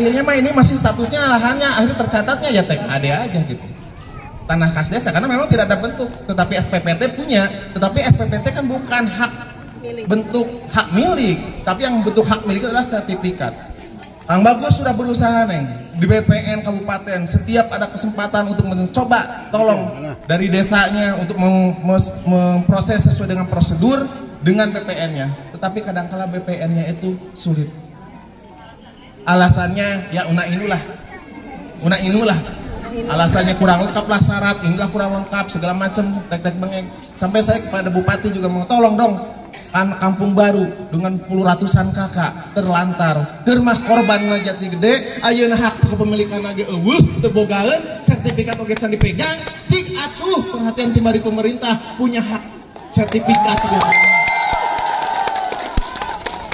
akhirnya mah ini masih statusnya lahannya, akhirnya tercatatnya ya TKD aja gitu. Tanah khas desa karena memang tidak ada bentuk, tetapi SPPT punya, tetapi SPPT kan bukan hak bentuk hak milik, tapi yang bentuk hak milik itu adalah sertifikat. Kang Bagus sudah berusaha Neng di BPN kabupaten, setiap ada kesempatan untuk mencoba tolong dari desanya untuk memproses sesuai dengan prosedur dengan BPN-nya, tetapi kadangkala BPN-nya itu sulit. Alasannya ya una inulah alasannya kurang lengkap lah syarat, inilah kurang lengkap segala macam tek-tek bengek. Sampai saya kepada bupati juga mau tolong dong, kan Kampung Baru dengan puluh ratusan kakak terlantar germah korban Jati Gede, ayeuna hak kepemilikan lagi tebogaeun sertifikat oge can dipegang, cik atuh perhatian timari pemerintah punya hak sertifikat gitu.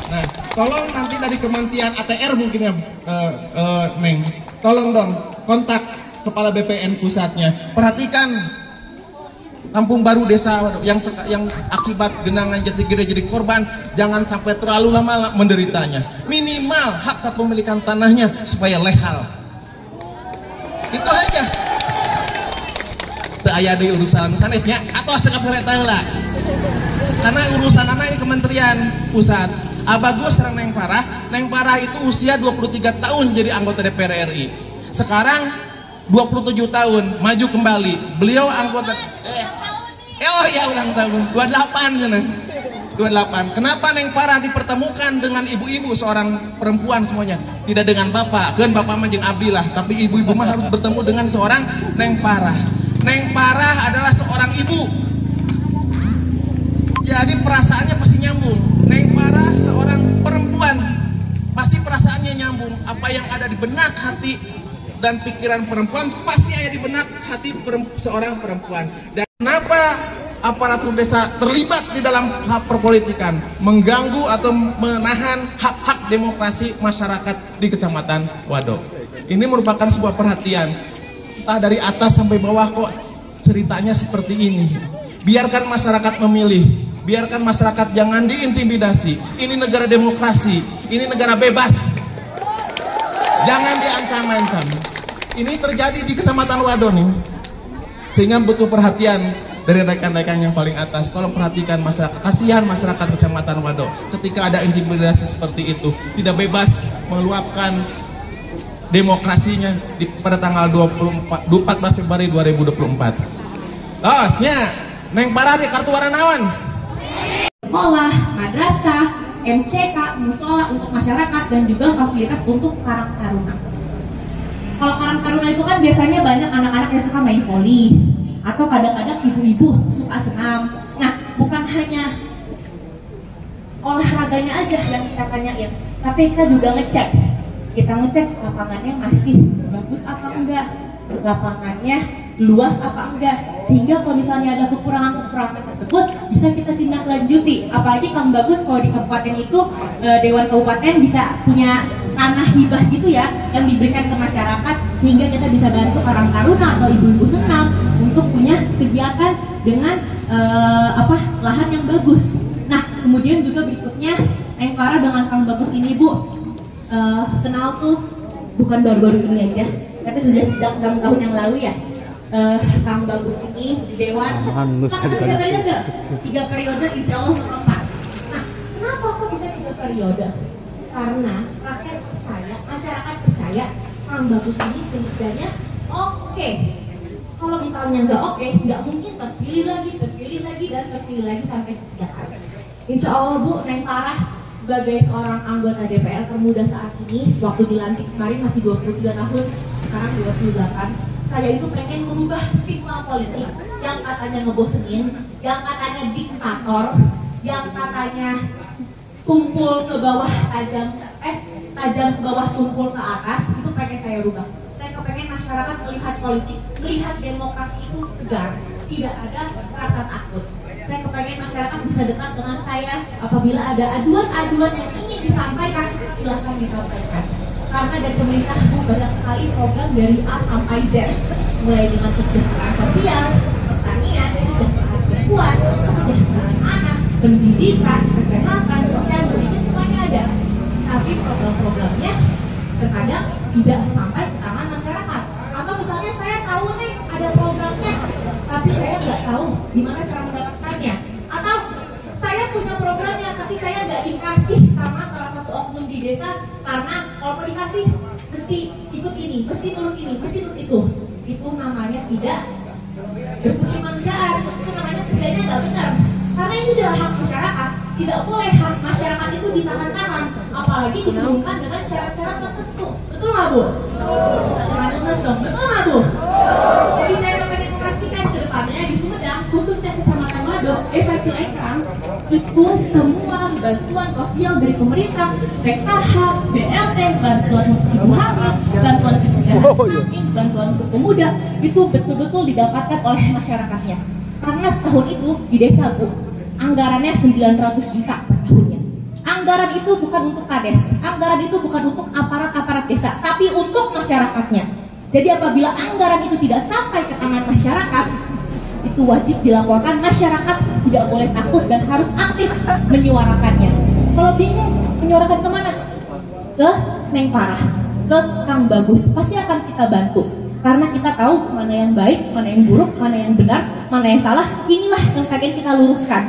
Nah, tolong nanti dari Kementerian ATR mungkin ya, Neng, tolong dong kontak kepala BPN pusatnya, perhatikan Kampung Baru desa yang akibat genangan Jati Gede jadi korban, jangan sampai terlalu lama menderitanya. Minimal hak kepemilikan tanahnya supaya legal. Itu aja. Teu aya deui urusan sanesnya atau sakabare lah. Karena urusan anak ini Kementerian Pusat. Bagus sareng Neng Parah itu usia 23 tahun jadi anggota DPR RI. Sekarang 27 tahun maju kembali. Beliau anggota ulang tahun 28 sana. 28. Kenapa Neng Parah dipertemukan dengan ibu-ibu seorang perempuan semuanya? Tidak dengan bapak. Kan bapak mah jeung abdi lah, tapi ibu-ibu mah harus bertemu dengan seorang Neng Parah. Neng Parah adalah seorang ibu. Jadi perasaannya pasti nyambung. Neng Parah seorang perempuan, pasti perasaannya nyambung. Apa yang ada di benak hati dan pikiran perempuan pasti ada di benak hati seorang perempuan. Dan kenapa aparatur desa terlibat di dalam hak perpolitikan, mengganggu atau menahan hak-hak demokrasi masyarakat di Kecamatan Wadok? Ini merupakan sebuah perhatian. Entah dari atas sampai bawah kok ceritanya seperti ini. Biarkan masyarakat memilih, biarkan masyarakat jangan diintimidasi. Ini negara demokrasi, ini negara bebas. Jangan diancam-ancam. Ini terjadi di Kecamatan Wadok nih. Sehingga butuh perhatian dari rekan-rekan yang paling atas. Tolong perhatikan masyarakat, kasihan masyarakat Kecamatan Wadok ketika ada intimidasi seperti itu, tidak bebas meluapkan demokrasinya pada tanggal 14 Februari 2024. Losnya Neng Parah di kartu warna naon? Sekolah, madrasah, MCK, musola untuk masyarakat dan juga fasilitas untuk Karang Taruna. Kalau Karang Taruna itu kan biasanya banyak anak-anak yang suka main voli atau kadang-kadang ibu-ibu suka senam. Nah, bukan hanya olahraganya aja yang kita tanyain, tapi kita juga ngecek. Kita ngecek lapangannya masih bagus apa enggak, lapangannya luas apa enggak, sehingga kalau misalnya ada kekurangan tersebut bisa kita tindak lanjuti. Apalagi Kang Bagus kalau di kabupaten itu Dewan Kabupaten bisa punya tanah hibah gitu ya yang diberikan ke masyarakat, sehingga kita bisa bantu Karang Taruna atau ibu-ibu senam untuk punya kegiatan dengan lahan yang bagus. Nah, kemudian juga berikutnya Neng Parah dengan Kang Bagus ini Bu kenal tuh bukan baru-baru ini aja, tapi sudah sejak 6 tahun yang lalu ya. Kang Bagus ini di Dewan kan 3 periode insya Allah 4. Nah, kenapa kok bisa 3 periode? Karena rakyat percaya, masyarakat percaya Kang Bagus ini kinerjanya oke. Kalau misalnya nggak oke, nggak mungkin terpilih lagi dan terpilih lagi sampai 3 kali. Insya Allah Bu, Neng Parah sebagai seorang anggota DPR termuda saat ini, waktu dilantik kemarin masih 23 tahun, sekarang 28. Saya itu pengen merubah stigma politik yang katanya ngebosenin, yang katanya diktator, yang katanya tumpul ke bawah tajam ke bawah tumpul ke atas. Itu pengen saya rubah. Saya kepengen masyarakat melihat politik, melihat demokrasi itu segar, tidak ada rasa takut. Saya kepengen masyarakat bisa dekat dengan saya. Apabila ada aduan-aduan yang ingin disampaikan, silahkan disampaikan. Karena dari pemerintah banyak sekali program dari A sampai Z, mulai dengan kesejahteraan sosial, pertanian, kesejahteraan perempuan, kesejahteraan anak, pendidikan, kesehatan, sosial, itu semuanya ada. Tapi program-programnya terkadang tidak sampai ke tangan masyarakat. Atau misalnya saya tahu nih ada programnya, tapi saya nggak tahu gimana cara mendapatkannya. Atau saya punya programnya, tapi saya nggak dikasih sama salah satu oknum di desa, karena kalau mau dikasih mesti ikut ini, mesti nurut ini, mesti nurut itu. Itu namanya tidak berkemanusiaan, itu namanya sebenarnya nggak benar. Karena ini adalah hak masyarakat, tidak boleh hak masyarakat itu ditahan-tahan, apalagi diturunkan dengan syarat-syarat tertentu. Betul nggak Bu? Jangan ngenes dong, betul nggak Bu? Jadi saya ingin memastikan ke depannya di Sumedang, khususnya Kecamatan Wado, Desa Cilengkrang, itu semua bantuan sosial dari pemerintah, PKH, BLT, bantuan untuk ibu hamil, bantuan pencegahan stunting, bantuan untuk pemuda, itu betul-betul didapatkan oleh masyarakatnya. Karena setahun itu di desa Bu, anggarannya 900 juta per tahunnya. Anggaran itu bukan untuk kades, anggaran itu bukan untuk aparat-aparat desa, tapi untuk masyarakatnya. Jadi apabila anggaran itu tidak sampai ke tangan masyarakat, itu wajib dilaporkan. Masyarakat tidak boleh takut dan harus aktif menyuarakannya. Kalau bingung, menyuarakan kemana? Ke Neng Parah, ke Kang Bagus, pasti akan kita bantu. Karena kita tahu mana yang baik, mana yang buruk, mana yang benar, mana yang salah. Inilah yang pengen kita luruskan.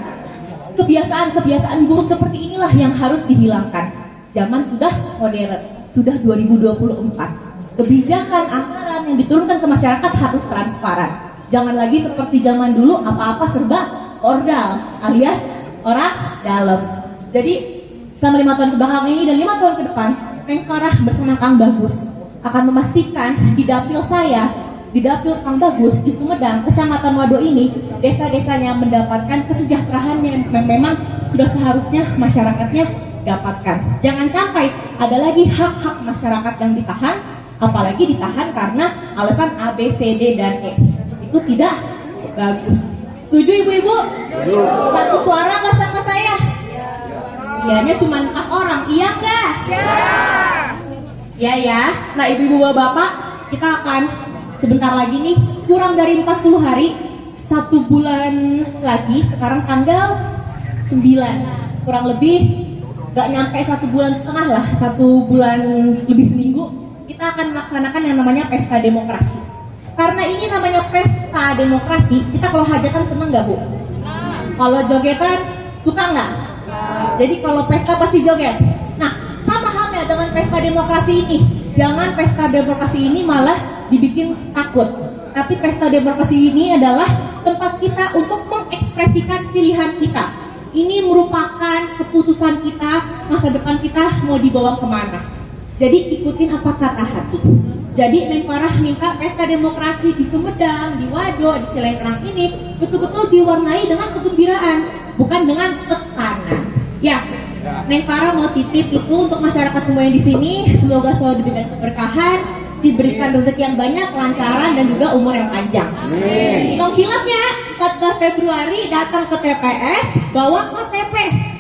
Kebiasaan-kebiasaan buruk seperti inilah yang harus dihilangkan. Zaman sudah modern, sudah 2024. Kebijakan anggaran yang diturunkan ke masyarakat harus transparan. Jangan lagi seperti zaman dulu, apa-apa serba ordal alias orang dalam. Jadi selama 5 tahun kebelakang ini dan 5 tahun ke depan, Neng Parah bersama Kang Bagus akan memastikan di dapil saya, di dapil Kang Bagus di Sumedang, Kecamatan Wado ini, desa-desanya mendapatkan kesejahteraan yang memang sudah seharusnya masyarakatnya dapatkan. Jangan sampai ada lagi hak-hak masyarakat yang ditahan, apalagi ditahan karena alasan A, B, C, D, dan E. Itu tidak bagus. Setuju ibu-ibu? Satu suara nggak sama saya? Iyanya cuma 4 orang, iya nggak? Ya ya. Nah ibu-ibu bapak, kita akan sebentar lagi nih, kurang dari 40 hari, 1 bulan lagi, sekarang tanggal 9, kurang lebih gak nyampe 1 bulan setengah lah, 1 bulan lebih seminggu, kita akan melaksanakan yang namanya pesta demokrasi. Karena ini namanya pesta demokrasi, kita kalau hajatan seneng gak Bu? Kalau jogetan suka nggak? Jadi kalau pesta pasti joget. Nah sama halnya dengan pesta demokrasi ini, jangan pesta demokrasi ini malah dibikin takut. Tapi pesta demokrasi ini adalah tempat kita untuk mengekspresikan pilihan kita. Ini merupakan keputusan kita, masa depan kita mau dibawa kemana. Jadi ikutin apa kata hati. Jadi Neng Parah minta pesta demokrasi di Sumedang, di Wado, di Cilengkrang ini betul-betul diwarnai dengan kegembiraan, bukan dengan tekanan. Ya, Neng Parah mau titip itu untuk masyarakat semua yang di sini, semoga selalu diberikan keberkahan, diberikan rezeki yang banyak, kelancaran, dan juga umur yang panjang. Tong hilapnya 14 Februari datang ke TPS, bawa KTP.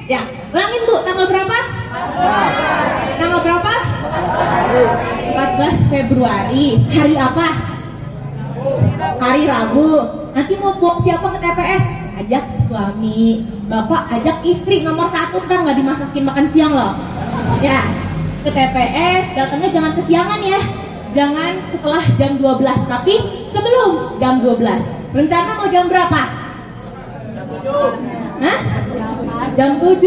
Ya, ulangin Bu, tanggal berapa? Tanggal berapa? 14 Februari. Hari apa? Hari Rabu. Nanti mau bawa siapa ke TPS? Ajak suami, bapak ajak istri nomor 1, ntar nggak dimasakin makan siang loh. Ya, ke TPS datangnya jangan kesiangan ya. Jangan setelah jam 12, tapi sebelum jam 12. Rencana mau jam berapa? Hah? Jam 7?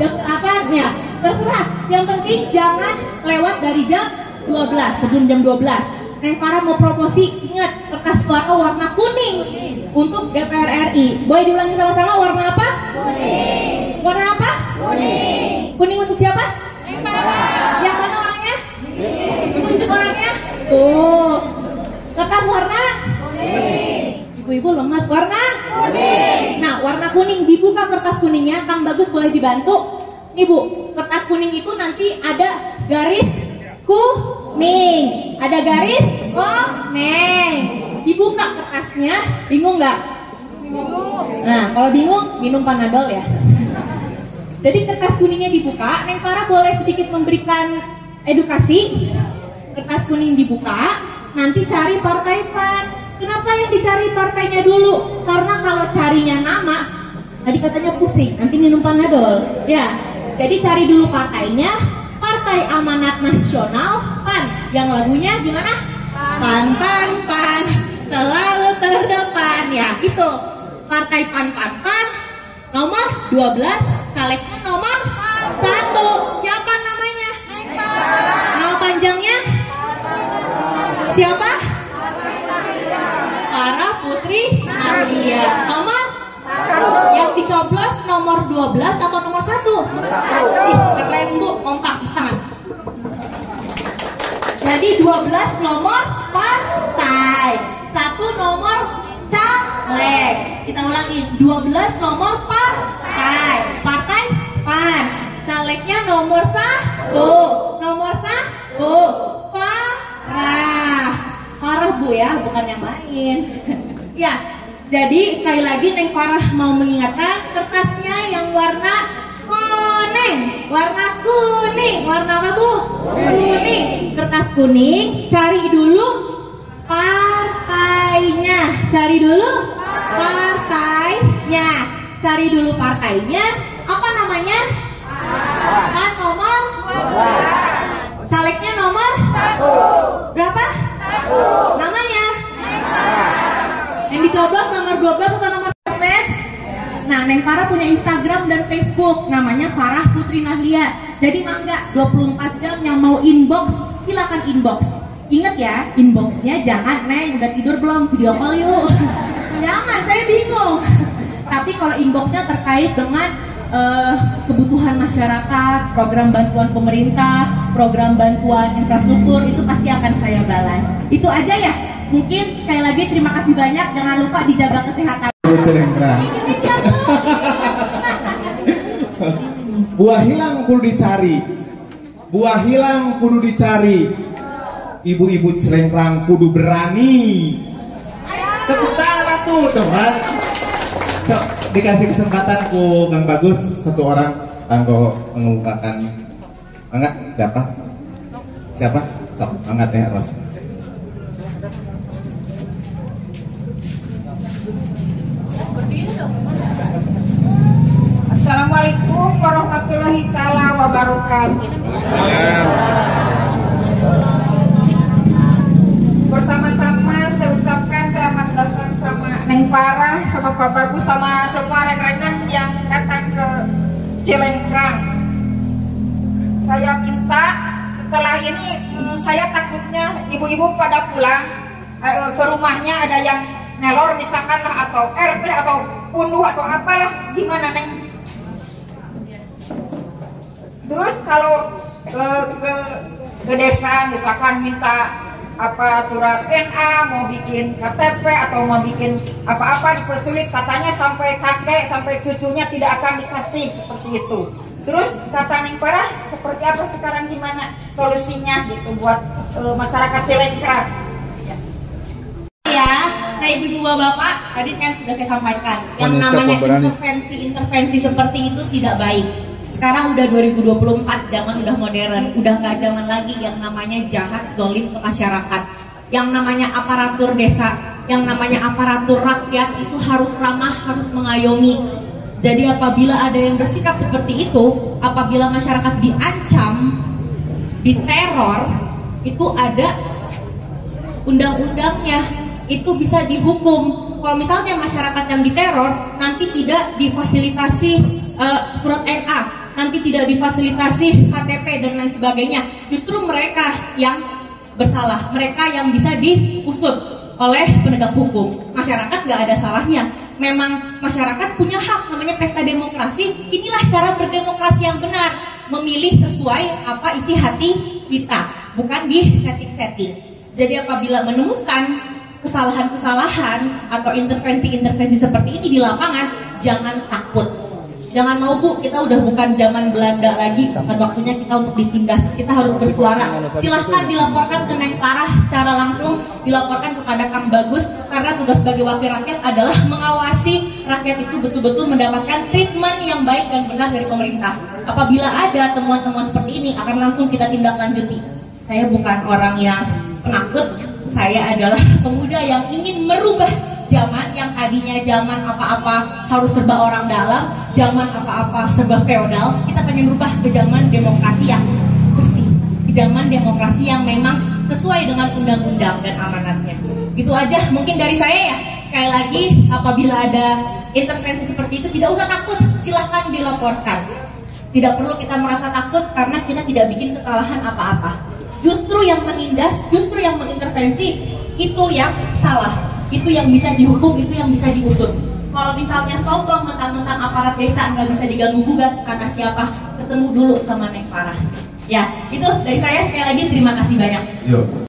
Jam 8? Ya, terserah. Yang penting jangan lewat dari jam 12, sebelum jam 12. Neng Parah mau promosi, ingat kertas suara warna kuning untuk DPR RI. Boleh diulangi sama-sama, warna apa? Kuning. Warna apa? Kuning. Kuning untuk siapa? Neng Parah. Yang mana orangnya? Tunjuk orangnya. Tuh, kertas warna kuning. Ibu-ibu lemas, warna kuning. Nah, warna kuning, dibuka kertas kuningnya. Kang Bagus boleh dibantu. Nih Bu, kertas kuning itu nanti ada garis kuning, ada garis kuning. Dibuka kertasnya, bingung nggak? Bingung. Nah, kalau bingung minum Panadol ya. Jadi kertas kuningnya dibuka, Neng Parah boleh sedikit memberikan edukasi. Kertas kuning dibuka, nanti cari partai PAN. Kenapa yang dicari partainya dulu? Karena kalau carinya nama, tadi katanya pusing, nanti minum Panadol. Ya, jadi cari dulu partainya. Partai Amanat Nasional PAN. yang lagunya gimana? Pan pan pan selalu terdepan ya. Itu partai pan pan pan nomor 12, calegnya nomor 1. Siapa namanya? Nama panjangnya? Siapa? Farah Putri Nahlia. Nomor 1. Yang dicoblos nomor 12 atau nomor 1? Ih, keren Bu, kompak tangan. Jadi 12 nomor partai, 1 nomor caleg. Kita ulangi, 12 nomor partai. Partai PAN. Calegnya nomor 1. Nomor 1 Farah. Farah Bu ya, bukan yang lain. Ya, jadi sekali lagi Neng Farah mau mengingatkan kertasnya yang warna kuning. Warna kuning. Warna apa Bu? Kuning. Kertas kuning, cari dulu partainya. Cari dulu partainya. Cari dulu partainya. Apa namanya? Kan nomor 12. Calegnya nomor 1. Berapa? 1. Namanya? Yang dicoblos nomor 12 atau nomor 1? Nah, Neng Farah punya Instagram dan Facebook, namanya Farah Putri Nahlia. Jadi mangga 24 jam yang mau inbox, silakan inbox. Ingat ya, inboxnya jangan Neng udah tidur belum, video call yuk. Jangan, saya bingung. Tapi kalau inboxnya terkait dengan kebutuhan masyarakat, program bantuan pemerintah, program bantuan infrastruktur, itu pasti akan saya balas. Itu aja ya. Mungkin sekali lagi terima kasih banyak. Jangan lupa dijaga kesehatan. Buah hilang kudu dicari. Buah hilang kudu dicari. Ibu-ibu Celengkrang kudu berani. Tepuk tangan atuh, teman. So, dikasih kesempatan ku Kang Bagus satu orang tanggo mengungkapkan. Enggak, siapa? Siapa? Sok, angkat ya Ros. Assalamualaikum warahmatullahi taala wabarakatuh. Pertama-tama saya ucapkan selamat datang sama Neng Farah, sama Pak Bagus, sama semua rekan-rekan yang datang ke Celengkrang. Saya minta setelah ini saya takutnya ibu-ibu pada pulang ke rumahnya ada yang nelor misalkan lah, atau RT atau punduh atau apalah, gimana Neng? Terus kalau ke desa misalkan minta apa surat NA, mau bikin KTP atau mau bikin apa-apa dipersulit, katanya sampai kakek sampai cucunya tidak akan dikasih, seperti itu. Terus kata Neng Farah seperti apa sekarang, gimana solusinya gitu buat masyarakat Celengkrang? Ya, nah ibu-ibu bapak tadi kan sudah saya sampaikan, yang namanya intervensi seperti itu tidak baik. Sekarang udah 2024, zaman udah modern, udah gak zaman lagi yang namanya jahat, zolim ke masyarakat. Yang namanya aparatur desa, yang namanya aparatur rakyat itu harus ramah, harus mengayomi. Jadi apabila ada yang bersikap seperti itu, apabila masyarakat diancam, diteror, itu ada undang-undangnya, itu bisa dihukum. Kalau misalnya masyarakat yang diteror nanti tidak difasilitasi surat NA, nanti tidak difasilitasi KTP dan lain sebagainya, justru mereka yang bersalah, mereka yang bisa diusut oleh penegak hukum. Masyarakat gak ada salahnya. Memang masyarakat punya hak, namanya pesta demokrasi. Inilah cara berdemokrasi yang benar, memilih sesuai apa isi hati kita, bukan di setting-setting. Jadi apabila menemukan kesalahan-kesalahan atau intervensi-intervensi seperti ini di lapangan, jangan takut. Jangan mau Bu, kita udah bukan zaman Belanda lagi, bukan waktunya kita untuk ditindas. Kita harus bersuara. Silahkan dilaporkan ke Neng Farah secara langsung, dilaporkan kepada Kang Bagus, karena tugas sebagai wakil rakyat adalah mengawasi rakyat itu betul-betul mendapatkan treatment yang baik dan benar dari pemerintah. Apabila ada temuan-temuan seperti ini, akan langsung kita tindak lanjuti. Saya bukan orang yang penakut, saya adalah pemuda yang ingin merubah zaman yang tadinya zaman apa-apa harus serba orang dalam, zaman apa-apa serba feodal. Kita pengen rubah ke zaman demokrasi yang bersih, ke zaman demokrasi yang memang sesuai dengan undang-undang dan amanatnya. Itu aja mungkin dari saya ya. Sekali lagi, apabila ada intervensi seperti itu tidak usah takut, silahkan dilaporkan. Tidak perlu kita merasa takut karena kita tidak bikin kesalahan apa-apa. Justru yang menindas, justru yang mengintervensi itu yang salah, itu yang bisa dihukum, itu yang bisa diusut. Kalau misalnya sombong mentang-mentang aparat desa nggak bisa diganggu gugat karena siapa, ketemu dulu sama Neng Farah. Ya, itu dari saya sekali lagi terima kasih banyak. Yuk.